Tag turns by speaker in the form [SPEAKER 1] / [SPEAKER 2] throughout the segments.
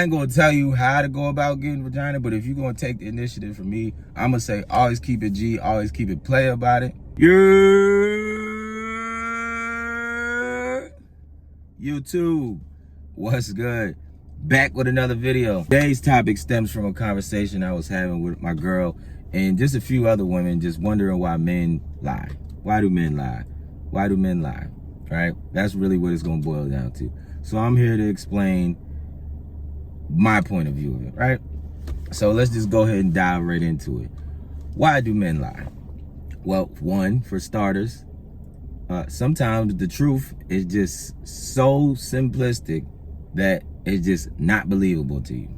[SPEAKER 1] I ain't gonna tell you how to go about getting vagina, but if you're gonna take the initiative from me, I'm gonna say always keep it G, always keep it play about it. YouTube, what's good? Back with another video. Today's topic stems from a conversation I was having with my girl and just a few other women, just wondering why men lie. Why do men lie? Why do men lie? Right? That's really what it's gonna boil down to. So I'm here to explain my point of view of it, right? So let's just go ahead and dive right into it. Why do men lie? Well, one, for starters, sometimes the truth is just so simplistic that it's just not believable to you.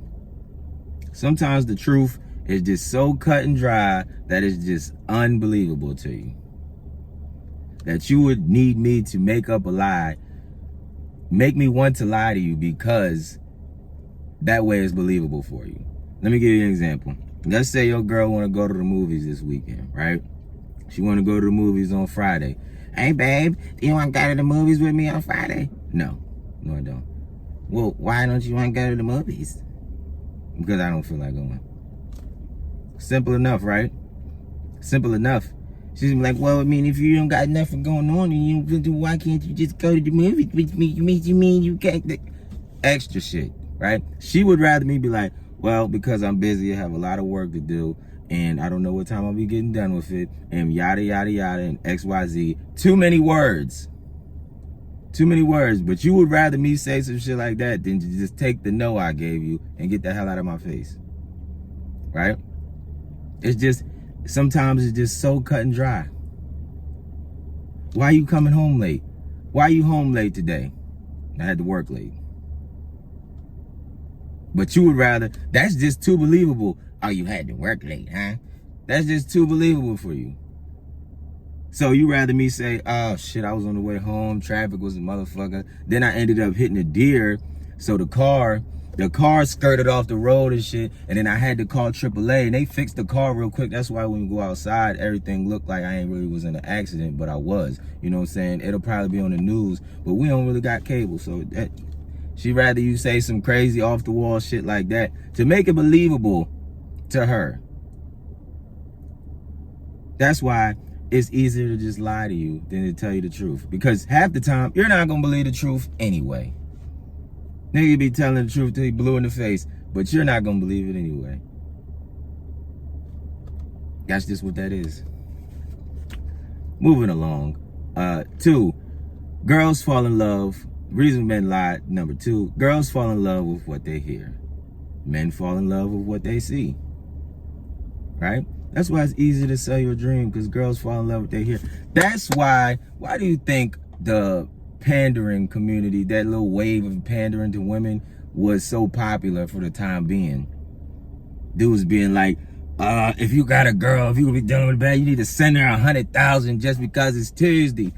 [SPEAKER 1] Sometimes the truth is just so cut and dry that it's just unbelievable to you. That you would need me to make up a lie, make me want to lie to you because that way it's believable for you. Let me give you an example. Let's say your girl want to go to the movies this weekend, right? She want to go to the movies on Friday. Hey, babe, do you want to go to the movies with me on Friday? No, I don't. Well, why don't you want to go to the movies? Because I don't feel like going. Simple enough, right? Simple enough. She's like, well, I mean, if you don't got nothing going on, why can't you just go to the movies with me? You mean you can't? Extra shit, right? She would rather me be like, well, because I'm busy, I have a lot of work to do, and I don't know what time I'll be getting done with it, and yada, yada, yada, and XYZ. Too many words. Too many words. But you would rather me say some shit like that than to just take the no I gave you and get the hell out of my face. Right? It's just, sometimes it's just so cut and dry. Why are you coming home late? Why are you home late today? I had to work late. But you would rather, that's just too believable. Oh, you had to work late, huh? That's just too believable for you. So you rather me say, oh shit, I was on the way home, traffic was a motherfucker. Then I ended up hitting a deer. So the car skirted off the road and shit. And then I had to call AAA and they fixed the car real quick. That's why when we go outside, everything looked like I ain't really was in an accident, but I was. You know what I'm saying? It'll probably be on the news, but we don't really got cable. So that, she'd rather you say some crazy off the wall shit like that to make it believable to her. That's why it's easier to just lie to you than to tell you the truth. Because half the time, you're not gonna believe the truth anyway. Nigga be telling the truth till he blue in the face, but you're not gonna believe it anyway. That's just what that is. Moving along. 2, girls fall in love. Reason men lie, number 2, girls fall in love with what they hear. Men fall in love with what they see. Right? That's why it's easy to sell your dream, because girls fall in love with what they hear. That's why do you think the pandering community, that little wave of pandering to women, was so popular for the time being? Dudes being like, if you got a girl, if you gonna be dealing with a bad, you need to send her 100,000 just because it's Tuesday.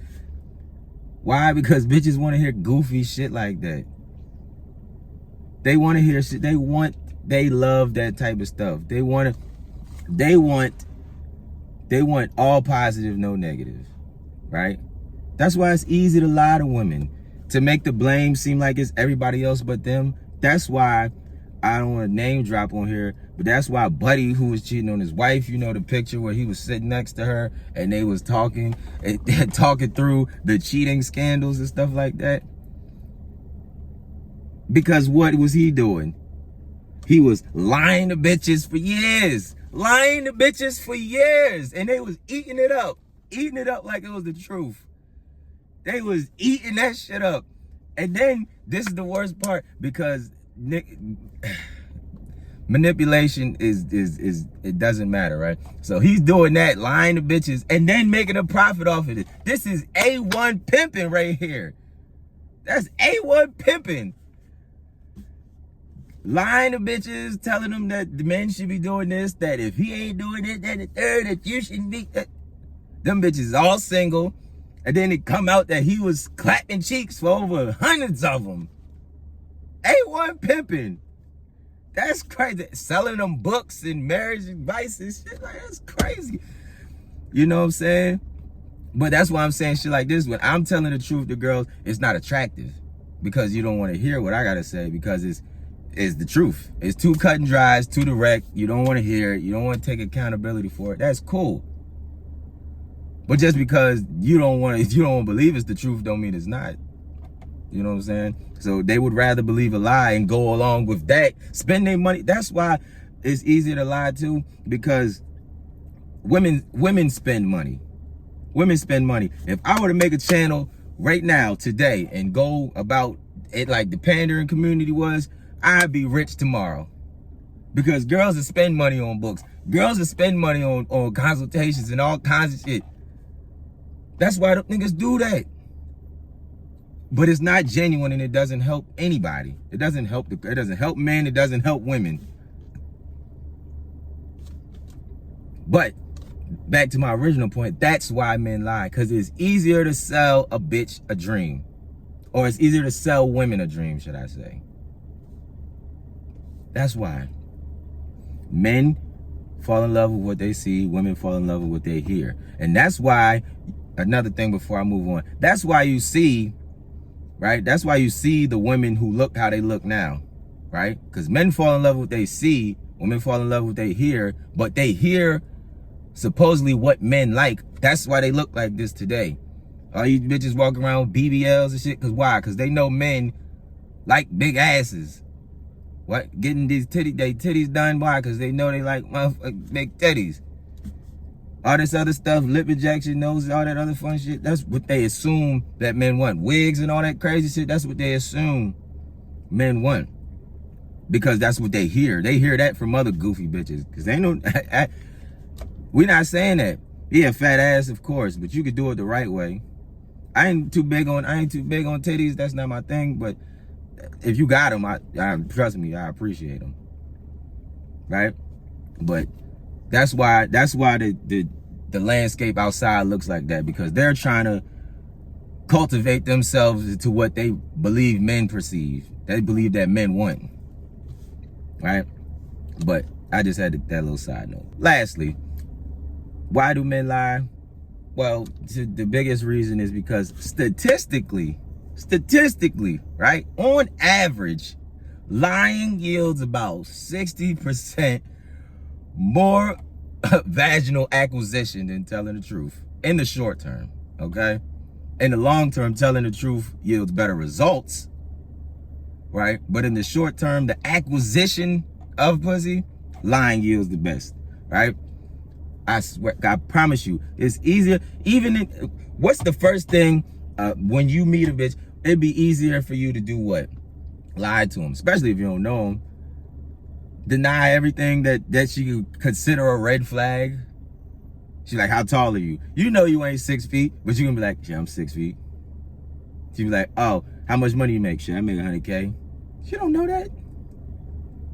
[SPEAKER 1] Why? Because bitches want to hear goofy shit like that. They want to hear shit. They love that type of stuff. They want all positive, no negative, right? That's why it's easy to lie to women, to make the blame seem like it's everybody else but them. That's why, I don't want to name drop on here, but that's why Buddy, who was cheating on his wife, you know the picture where he was sitting next to her and they was talking through the cheating scandals and stuff like that. Because what was he doing? He was lying to bitches for years. Lying to bitches for years. And they was eating it up like it was the truth. They was eating that shit up. And then, this is the worst part, because manipulation is it doesn't matter, right? So he's doing that, lying to bitches, and then making a profit off of it. This is A1 pimping right here. That's A1 pimping. Lying to bitches, telling them that the men should be doing this, that if he ain't doing it, then the third, that you shouldn't be. Them bitches all single. And then it come out that he was clapping cheeks for over hundreds of them. A1 pimping. That's crazy. Selling them books and marriage advice and shit. Like, that's crazy. You know what I'm saying? But that's why I'm saying shit like this. When I'm telling the truth to girls, it's not attractive. Because you don't want to hear what I got to say. Because is the truth. It's too cut and dry, it's too direct. You don't want to hear it. You don't want to take accountability for it. That's cool. But just because you don't want to believe it's the truth don't mean it's not. You know what I'm saying? So they would rather believe a lie and go along with that, spend their money. That's why it's easier to lie too, because women spend money. Women spend money. If I were to make a channel right now, today, and go about it like the pandering community was, I'd be rich tomorrow. Because girls that spend money on books, girls that spend money on consultations and all kinds of shit. That's why the niggas do that. But it's not genuine and it doesn't help anybody. It doesn't help men, it doesn't help women. But back to my original point, that's why men lie, because it's easier to sell a bitch a dream. Or it's easier to sell women a dream, should I say. That's why. Men fall in love with what they see, women fall in love with what they hear. And that's why, another thing before I move on, that's why you see, right? That's why you see the women who look how they look now, right? Because men fall in love with what they see, women fall in love with what they hear, but they hear supposedly what men like. That's why they look like this today. All you bitches walking around with BBLs and shit. Cause why? Cause they know men like big asses. What? Getting these titties done. Why? Cause they know they like motherfucking big titties. All this other stuff, lip injection, noses, all that other fun shit. That's what they assume that men want. Wigs and all that crazy shit. That's what they assume men want. Because that's what they hear. They hear that from other goofy bitches. Cause they know. We're not saying that. Yeah, fat ass, of course, but you could do it the right way. I ain't too big on titties. That's not my thing. But if you got them, I trust me, I appreciate them. Right? But that's why the landscape outside looks like that, because they're trying to cultivate themselves into what they believe men perceive. They believe that men want. Right? But I just had that little side note. Lastly, why do men lie? Well, the biggest reason is because statistically, right, on average, lying yields about 60% more vaginal acquisition than telling the truth in the short term, okay? In the long term, telling the truth yields better results, right? But in the short term, the acquisition of pussy, lying yields the best, right? I swear, I promise you, it's easier. What's the first thing when you meet a bitch? It'd be easier for you to do what? Lie to them, especially if you don't know them. Deny everything that she could consider a red flag. She's like, how tall are you? You know you ain't 6 feet, but you're gonna be like, yeah, I'm 6 feet. She be like, oh, how much money you make? Shit, I make 100K. She don't know that.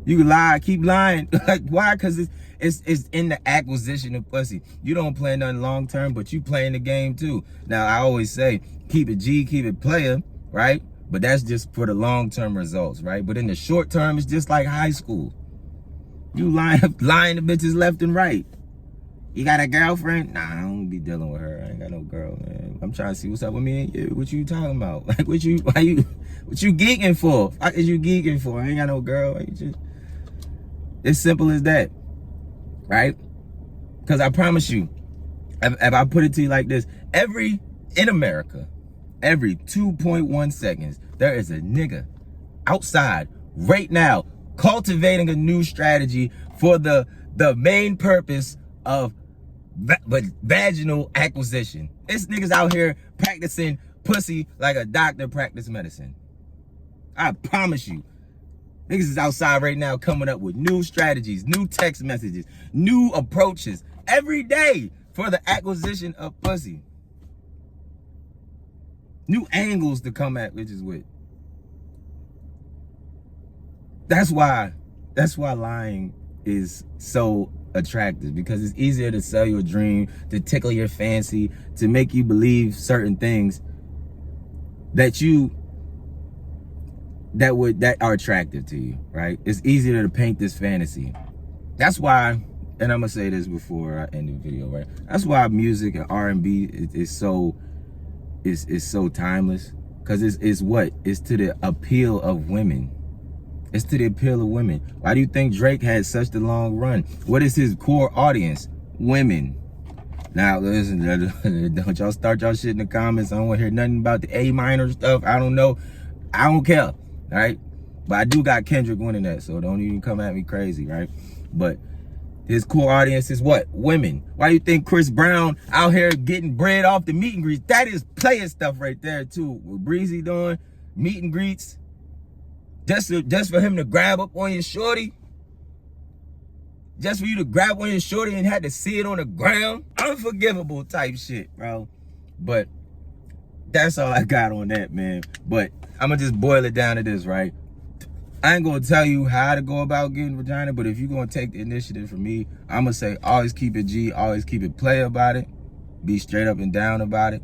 [SPEAKER 1] You can lie, keep lying. Like, why? Because it's in the acquisition of pussy. You don't play nothing long term, but you playing the game too. Now, I always say, keep it G, keep it player, right? But that's just for the long term results, right? But in the short term, it's just like high school. You lying to bitches left and right. You got a girlfriend? Nah, I don't be dealing with her. I ain't got no girl, man. I'm trying to see what's up with me and you. What you talking about? Like, what you geeking for? What is you geeking for? I ain't got no girl. It's simple as that, right? Because I promise you, if I put it to you like this, in America, every 2.1 seconds, there is a nigga outside right now cultivating a new strategy for the main purpose of vaginal acquisition. This nigga's out here practicing pussy like a doctor practice medicine. I promise you. Niggas is outside right now coming up with new strategies, new text messages, new approaches every day for the acquisition of pussy. New angles to come at bitches with. That's why lying is so attractive, because it's easier to sell you a dream, to tickle your fancy, to make you believe certain things that are attractive to you, right? It's easier to paint this fantasy. That's why, and I'm gonna say this before I end the video, right? That's why music and R&B is so timeless, because it's to the appeal of women. It's to the appeal of women. Why do you think Drake had such a long run? What is his core audience? Women. Now, listen, don't y'all start y'all shit in the comments. I don't want to hear nothing about the A minor stuff. I don't know. I don't care, all right? But I do got Kendrick winning that, so don't even come at me crazy, right? But his core audience is what? Women. Why do you think Chris Brown out here getting bread off the meet and greets? That is player stuff right there, too. What Breezy doing, meet and greets, just for him to grab up on your shorty? Just for you to grab on your shorty and had to see it on the ground? Unforgivable type shit, bro. But that's all I got on that, man. But I'm going to just boil it down to this, right? I ain't going to tell you how to go about getting vagina, but if you're going to take the initiative from me, I'm going to say always keep it G, always keep it play about it. Be straight up and down about it.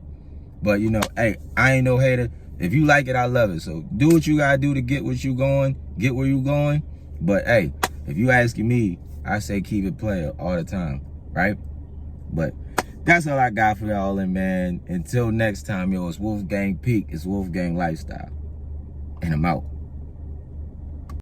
[SPEAKER 1] But, you know, hey, I ain't no hater. If you like it, I love it. So do what you got to do to get what you going, get where you going. But, hey, if you asking me, I say keep it player all the time, right? But that's all I got for y'all, and man, until next time, yo, it's WolfgangPeak, it's Wolfgang Lifestyle, and I'm out.